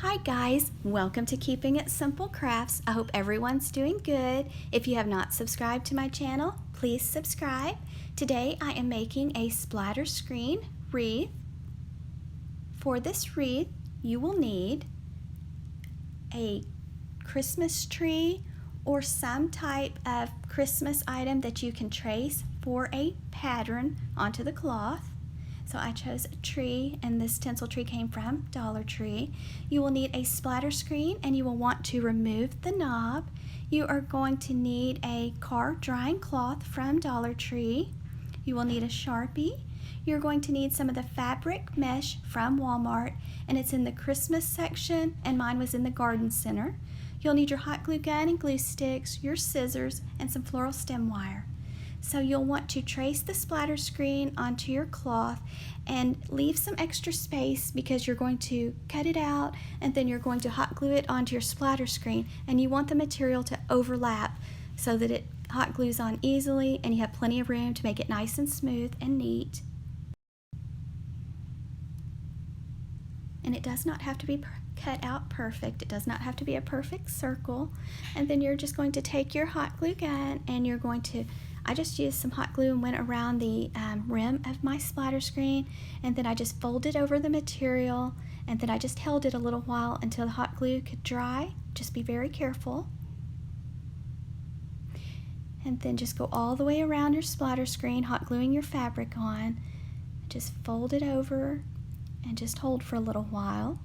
Hi guys, welcome to Keeping It Simple Crafts. I hope everyone's doing good. If you have not subscribed to my channel, please subscribe. Today I am making a splatter screen wreath. For this wreath, you will need a Christmas tree or some type of Christmas item that you can trace for a pattern onto the cloth. So I chose a tree, and this tinsel tree came from Dollar Tree. You will need a splatter screen, and you will want to remove the knob. You are going to need a car drying cloth from Dollar Tree. You will need a Sharpie. You're going to need some of the fabric mesh from Walmart, and it's in the Christmas section, and mine was in the garden center. You'll need your hot glue gun and glue sticks, your scissors, and some floral stem wire. So you'll want to trace the splatter screen onto your cloth and leave some extra space because you're going to cut it out and then you're going to hot glue it onto your splatter screen, and you want the material to overlap so that it hot glues on easily and you have plenty of room to make it nice and smooth and neat. And it does not have to be cut out perfect. It does not have to be a perfect circle. And then you're just going to take your hot glue gun and you're going to, I just used some hot glue and went around the rim of my splatter screen, and then I just folded over the material, and then I just held it a little while until the hot glue could dry. Just be very careful. And then just go all the way around your splatter screen, hot gluing your fabric on. Just fold it over and just hold for a little while.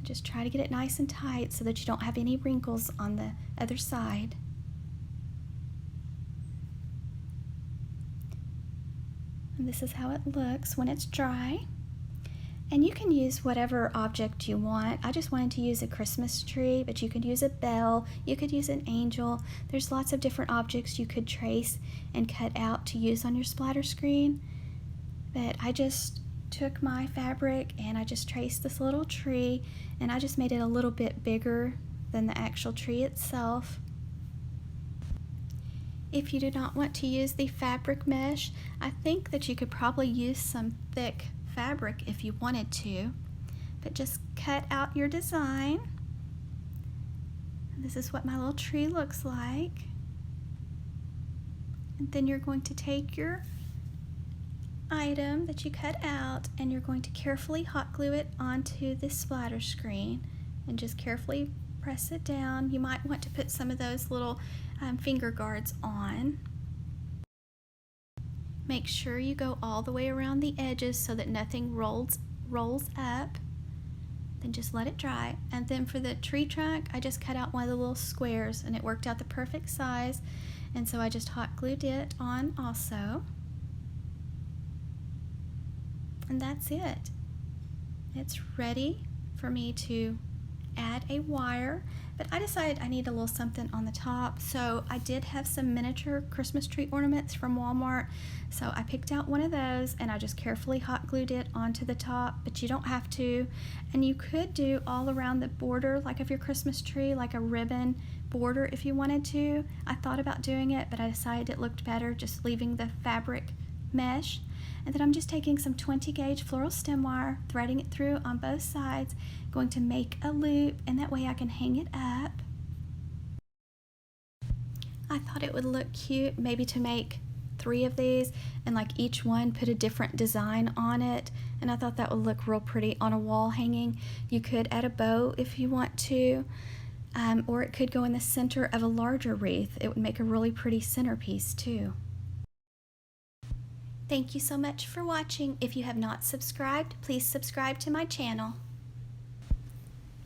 Just try to get it nice and tight so that you don't have any wrinkles on the other side. And this is how it looks when it's dry. And you can use whatever object you want. I just wanted to use a Christmas tree, but you could use a bell, you could use an angel. There's lots of different objects you could trace and cut out to use on your splatter screen. But I just took my fabric and I just traced this little tree, and I just made it a little bit bigger than the actual tree itself. If you do not want to use the fabric mesh, I think that you could probably use some thick fabric if you wanted to, but just cut out your design. This is what my little tree looks like. And then you're going to take your item that you cut out and you're going to carefully hot glue it onto this splatter screen and just carefully press it down. You might want to put some of those little finger guards on. Make sure you go all the way around the edges so that nothing rolls up. Then just let it dry. And then for the tree trunk, I just cut out one of the little squares and it worked out the perfect size, and so I just hot glued it on also. And that's it. It's ready for me to add a wire, but I decided I need a little something on the top, so I did have some miniature Christmas tree ornaments from Walmart, so I picked out one of those and I just carefully hot glued it onto the top, but you don't have to. And you could do all around the border like of your Christmas tree, like a ribbon border if you wanted to. I thought about doing it, but I decided it looked better just leaving the fabric mesh. And then I'm just taking some 20 gauge floral stem wire, threading it through on both sides, going to make a loop, and that way I can hang it up. I thought it would look cute maybe to make 3 of these and like each one put a different design on it, and I thought that would look real pretty on a wall hanging. You could add a bow if you want to, or it could go in the center of a larger wreath. It would make a really pretty centerpiece too. Thank you so much for watching. If you have not subscribed, please subscribe to my channel.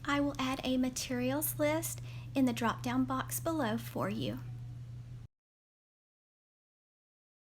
I will add a materials list in the drop-down box below for you.